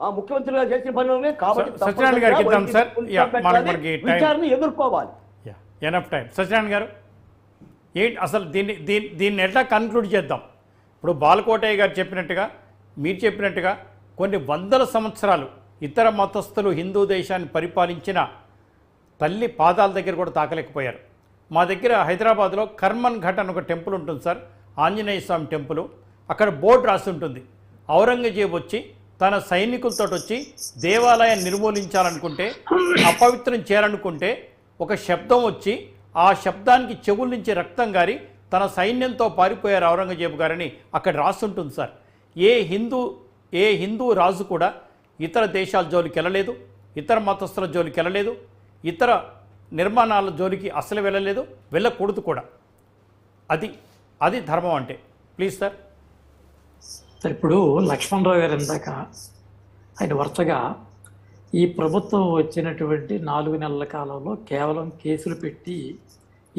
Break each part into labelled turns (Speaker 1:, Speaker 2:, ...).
Speaker 1: ఆ ముఖ్యమంత్రిగా చేసిన పనులనే కాబట్టి
Speaker 2: సత్యనారాయణ గారికి ఇద్దాం సార్. మనకి
Speaker 1: విచారణ ఎదుర్కోవాలి.
Speaker 2: Enough time. సత్యనారాయణ గారు ఏంటి అసలు దీన్ని ఎట్లా కన్క్లూడ్ చేద్దాం? ఇప్పుడు బాలకోటయ్య గారు చెప్పినట్టుగా, మీరు చెప్పినట్టుగా కొన్ని వందల సంవత్సరాలు ఇతర మతస్థులు హిందూ దేశాన్ని పరిపాలించిన తల్లి పాదాల దగ్గర కూడా తాకలేకపోయారు. మా దగ్గర హైదరాబాద్లో కర్మన్ ఘట్ అని ఒక టెంపుల్ ఉంటుంది సార్, ఆంజనేయ స్వామి టెంపుల్. అక్కడ బోర్డు రాసి ఉంటుంది, ఔరంగజేబు వచ్చి తన సైనికులతో వచ్చి దేవాలయాన్ని నిర్మూలించాలనుకుంటే, అపవిత్రం చేయాలనుకుంటే ఒక శబ్దం వచ్చి ఆ శబ్దానికి చెవుల నుంచి రక్తం గారి తన సైన్యంతో పారిపోయారు ఔరంగజేబు గారని అక్కడ రాస్తుంటుంది సార్. ఏ హిందూ రాజు కూడా ఇతర దేశాల జోలికి వెళ్ళలేదు, ఇతర మతస్థుల జోలికి వెళ్ళలేదు, ఇతర నిర్మాణాల జోలికి అసలు వెళ్ళలేదు, వెళ్ళకూడదు కూడా. అది ధర్మం అంటే. Please sir.
Speaker 3: ఇప్పుడు లక్ష్మణరావు గారు ఇందాక ఆయన వరుసగా ఈ ప్రభుత్వం వచ్చినటువంటి 4 నెలల కాలంలో కేవలం కేసులు పెట్టి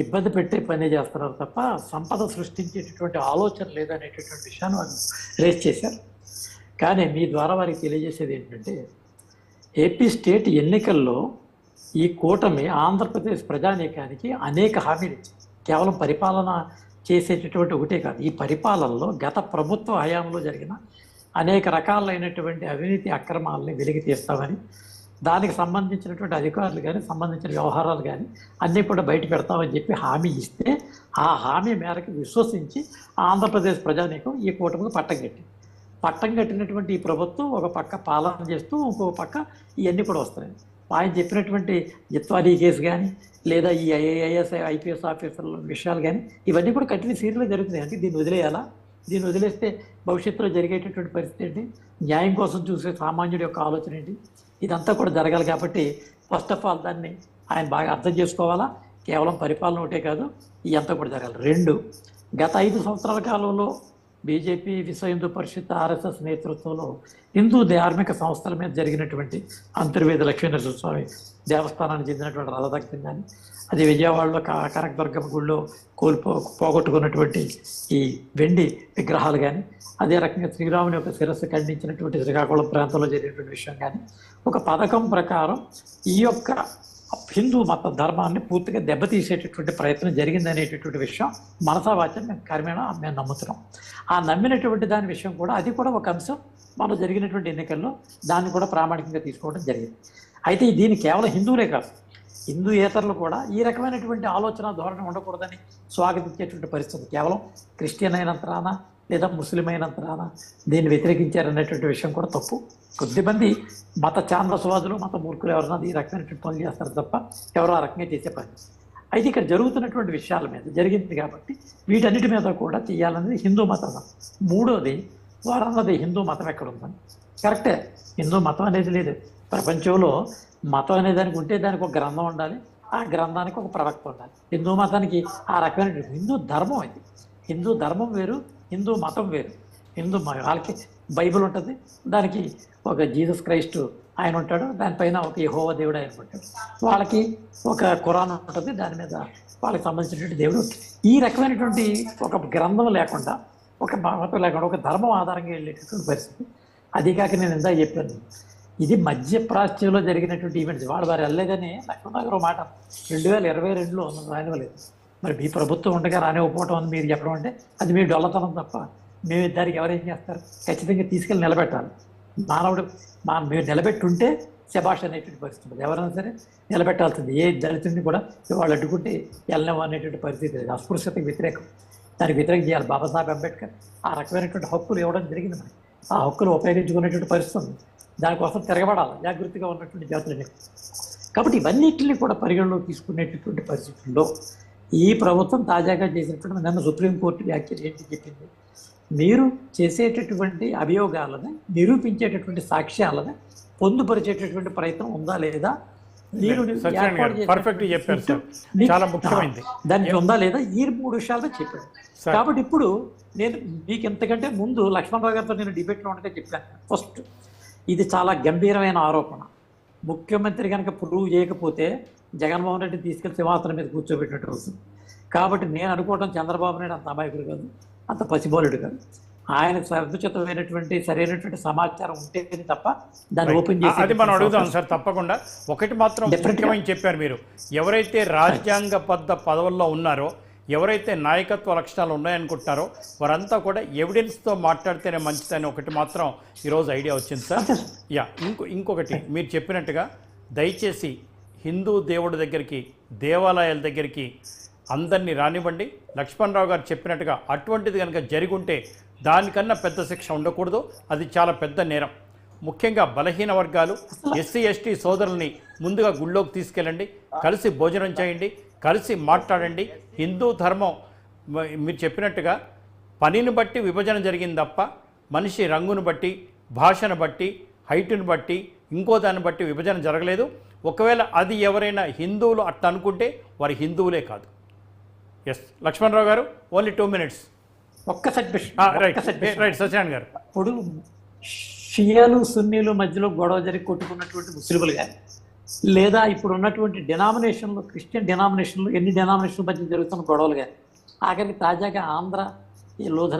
Speaker 3: ఇబ్బంది పెట్టే పనే చేస్తున్నారు తప్ప సంపద సృష్టించేటటువంటి ఆలోచన లేదనేటటువంటి విషయాన్ని వాళ్ళు రేస్ చేశారు. కానీ మీ ద్వారా వారికి తెలియజేసేది ఏంటంటే, ఏపీ స్టేట్ ఎన్నికల్లో ఈ కూటమి ఆంధ్రప్రదేశ్ ప్రజానీకానికి అనేక హామీలు ఇచ్చింది. కేవలం పరిపాలన చేసేటటువంటి ఒకటే కాదు, ఈ పరిపాలనలో గత ప్రభుత్వ హయాంలో జరిగిన అనేక రకాలైనటువంటి అవినీతి అక్రమాలని వెలికి తీస్తామని, దానికి సంబంధించినటువంటి అధికారులు కానీ సంబంధించిన వ్యవహారాలు కానీ అన్నీ కూడా బయట పెడతామని చెప్పి హామీ ఇస్తే, ఆ హామీ మేరకు విశ్వసించి ఆంధ్రప్రదేశ్ ప్రజానీకం ఈ కూటమికి పట్టం కట్టినటువంటి ఈ ప్రభుత్వం ఒక పక్క పాలన చేస్తూ ఇంకో పక్క ఇవన్నీ కూడా వస్తున్నాయి. ఆయన చెప్పినటువంటి జిత్వారీ కేసు కానీ లేదా ఈ ఐఏఎస్ ఐపీఎస్ ఆఫీసర్ల విషయాలు కానీ ఇవన్నీ కూడా కంటిన్యూ సీరియల్గా జరుగుతున్నాయి. అంటే దీన్ని వదిలేయాలా? దీన్ని వదిలేస్తే భవిష్యత్తులో జరిగేటటువంటి పరిస్థితి ఏంటి? న్యాయం కోసం చూసే సామాన్యుడి యొక్క ఆలోచన ఏంటి? ఇదంతా కూడా జరగాలి. కాబట్టి ఫస్ట్ ఆఫ్ ఆల్ దాన్ని ఆయన బాగా అర్థం చేసుకోవాలా. కేవలం పరిపాలన ఒకటే కాదు, ఇదంతా కూడా జరగాలి. 2, గత 5 సంవత్సరాల కాలంలో బీజేపీ, విశ్వ హిందూ పరిషత్, ఆర్ఎస్ఎస్ నేతృత్వంలో హిందూ ధార్మిక సంస్థల మీద జరిగినటువంటి అంతర్వేద లక్ష్మీనరసింహస్వామి దేవస్థానానికి చెందినటువంటి రథదగ్ధం కానీ, అది విజయవాడలో కనకదుర్గమ్మ గుడిలో పోగొట్టుకున్నటువంటి ఈ వెండి విగ్రహాలు కానీ, అదే రకంగా శ్రీరాముని యొక్క శిరస్సు ఖండించినటువంటి శ్రీకాకుళం ప్రాంతంలో జరిగినటువంటి విషయం కానీ, ఒక పథకం ప్రకారం ఈ యొక్క హిందూ మత ధర్మాన్ని పూర్తిగా దెబ్బతీసేటటువంటి ప్రయత్నం జరిగిందనేటటువంటి విషయం మనసావాచ్యం మేము నమ్ముతున్నాం. ఆ నమ్మినటువంటి దాని విషయం కూడా, అది కూడా ఒక అంశం మనం జరిగినటువంటి ఎన్నికల్లో దాన్ని కూడా ప్రామాణికంగా తీసుకోవడం జరిగింది. అయితే దీన్ని కేవలం హిందువులే కాదు, హిందూయేతరులు కూడా ఈ రకమైనటువంటి ఆలోచన ధోరణి ఉండకూడదని స్వాగతించేటువంటి పరిస్థితి. కేవలం క్రిస్టియన్ అయినంతరానా లేదా ముస్లిం అయినంతరానా దీన్ని వ్యతిరేకించారనేటువంటి విషయం కూడా తప్పు. కొద్దిమంది మత ఛాందస్వాదులు, మత మూర్ఖులు ఎవరన్నా ఈ రకమైనటువంటి పనులు చేస్తారు తప్ప ఎవరో ఆ రకంగా చేసే పని. అయితే ఇక్కడ జరుగుతున్నటువంటి విషయాల మీద జరిగింది కాబట్టి వీటన్నిటి మీద కూడా చేయాలనేది హిందూ మతం. 3వది, వారన్నది హిందూ మతం ఎక్కడ ఉందని. కరెక్టే, హిందూ మతం అనేది లేదు ప్రపంచంలో. మతం అనే దానికి ఉంటే దానికి ఒక గ్రంథం ఉండాలి, ఆ గ్రంథానికి ఒక ప్రవక్త ఉండాలి. హిందూ మతానికి ఆ రకమైన హిందూ ధర్మం ఇది. హిందూ ధర్మం వేరు, హిందూ మతం వేరు. వాళ్ళకి బైబిల్ ఉంటుంది, దానికి ఒక జీసస్ క్రైస్ట్ ఆయన ఉంటాడు, దానిపైన ఒక యెహోవా దేవుడు ఆయన ఉంటాడు. వాళ్ళకి ఒక ఖురాన్ ఉంటుంది, దాని మీద వాళ్ళకి సంబంధించినటువంటి దేవుడు ఉంటుంది. ఈ రకమైనటువంటి ఒక గ్రంథం లేకుండా, ఒక మతం లేకుండా, ఒక ధర్మం ఆధారంగా వెళ్ళేటటువంటి పరిస్థితి. అది కాక నేను ఇందా చెప్పాను, ఇది మధ్యప్రాచ్యంలో జరిగినటువంటి ఈవెంట్స్. వారు వెళ్ళలేదని లక్ష్మణరావు గారు మాట 2022లో రానివ్వలేదు. మరి మీ ప్రభుత్వం ఉండగా రానివ్వకపోవటం అని మీరు చెప్పడం అంటే అది మీ డొల్లతనం తప్ప మేము దానికి ఎవరేం చేస్తారు? ఖచ్చితంగా తీసుకెళ్ళి నిలబెట్టాలి. మానవుడు మీరు నిలబెట్టుంటే శభాష్ అనేటువంటి పరిస్థితి. ఎవరైనా సరే నిలబెట్టాల్సింది. ఏ దళితుడిని కూడా వాళ్ళు అడ్డుకుంటే వెళ్ళలేము అనేటువంటి పరిస్థితి. అస్పృశ్యతకు వ్యతిరేకం, దానికి వ్యతిరేకం చేయాలి. బాబాసాహెబ్ అంబేద్కర్ ఆ రకమైనటువంటి హక్కులు ఇవ్వడం జరిగింది. మనకి ఆ హక్కులు ఉపయోగించుకునేటువంటి పరిస్థితి ఉంది. దానికోసం తిరగబడాలి జాగృతిగా ఉన్నటువంటి జాతులని. కాబట్టి ఇవన్నిటిని కూడా పరిగణలోకి తీసుకునేటటువంటి పరిస్థితుల్లో ఈ ప్రభుత్వం తాజాగా చేసినటువంటి నిన్న సుప్రీంకోర్టు వ్యాఖ్యలు ఏంటి చెప్పింది? మీరు చేసేటటువంటి అభియోగాలను నిరూపించేటటువంటి సాక్ష్యాలను పొందుపరిచేటటువంటి ప్రయత్నం ఉందా లేదా, మీరు దానికి ఉందా లేదా, ఈ 3 విషయాలతో చెప్పాడు. కాబట్టి ఇప్పుడు నేను మీకు ఇంతకంటే ముందు లక్ష్మణరావు గారితో నేను డిబేట్లో ఉండగా చెప్పాను. ఫస్ట్, ఇది చాలా గంభీరమైన ఆరోపణ. ముఖ్యమంత్రి కనుక ప్రూవ్ చేయకపోతే జగన్మోహన్ రెడ్డి తీసుకెళ్లి సింహాసనం మీద కూర్చోబెట్టినట్టు వస్తుంది. కాబట్టి నేను అనుకోవడం చంద్రబాబు నాయుడు అంత అమాయకుడు కాదు, అంత పసిబోలుడు కాదు. ఆయన సర్దుచితమైనటువంటి సరైనటువంటి సమాచారం ఉంటేనే తప్ప దాన్ని ఓపెన్ చేసి
Speaker 2: అది మనం అడుగుదాం సార్ తప్పకుండా. ఒకటి మాత్రం
Speaker 3: Definitely.
Speaker 2: ముఖ్యమైన చెప్పారు మీరు, ఎవరైతే రాజ్యాంగబద్ధ పదవుల్లో ఉన్నారో, ఎవరైతే నాయకత్వ లక్షణాలు ఉన్నాయనుకుంటున్నారో వారంతా కూడా ఎవిడెన్స్తో మాట్లాడితేనే మంచిదని ఒకటి మాత్రం ఈరోజు ఐడియా వచ్చింది సార్. యా, ఇంకొకటి మీరు చెప్పినట్టుగా దయచేసి హిందూ దేవుడి దగ్గరికి, దేవాలయాల దగ్గరికి అందరినీ రానివ్వండి. లక్ష్మణరావు గారు చెప్పినట్టుగా అటువంటిది కనుక జరిగి ఉంటే దానికన్నా పెద్ద శిక్ష ఉండకూడదు, అది చాలా పెద్ద నేరం. ముఖ్యంగా బలహీన వర్గాలు, ఎస్సీ ఎస్టీ సోదరుల్ని ముందుగా గుళ్ళోకి తీసుకెళ్ళండి, కలిసి భోజనం చేయండి, కలిసి మాట్లాడండి. హిందూ ధర్మం మీరు చెప్పినట్టుగా పనిని బట్టి విభజన జరిగింది తప్ప మనిషి రంగును బట్టి, భాషను బట్టి, హైటును బట్టి, ఇంకో దాన్ని బట్టి విభజన జరగలేదు. ఒకవేళ అది ఎవరైనా హిందువులు అట్లా అనుకుంటే వారి హిందువులే కాదు. ఎస్ లక్ష్మణరావు గారు, ఓన్లీ 2 minutes.
Speaker 3: ఒక్క సబ్మిషన్
Speaker 2: రైట్ సత్యనారాయణ గారు.
Speaker 3: ఇప్పుడు షియాలు సున్నీలు మధ్యలో గొడవ జరిగి కొట్టుకున్నటువంటి ముస్లింలు కానీ, లేదా ఇప్పుడు ఉన్నటువంటి డినామినేషన్లు, క్రిస్టియన్ డినామినేషన్లు, ఎన్ని డినామినేషన్ల మధ్య జరుగుతున్న గొడవలు కానీ, ఆఖరికి తాజాగా ఆంధ్ర ఈ లోధ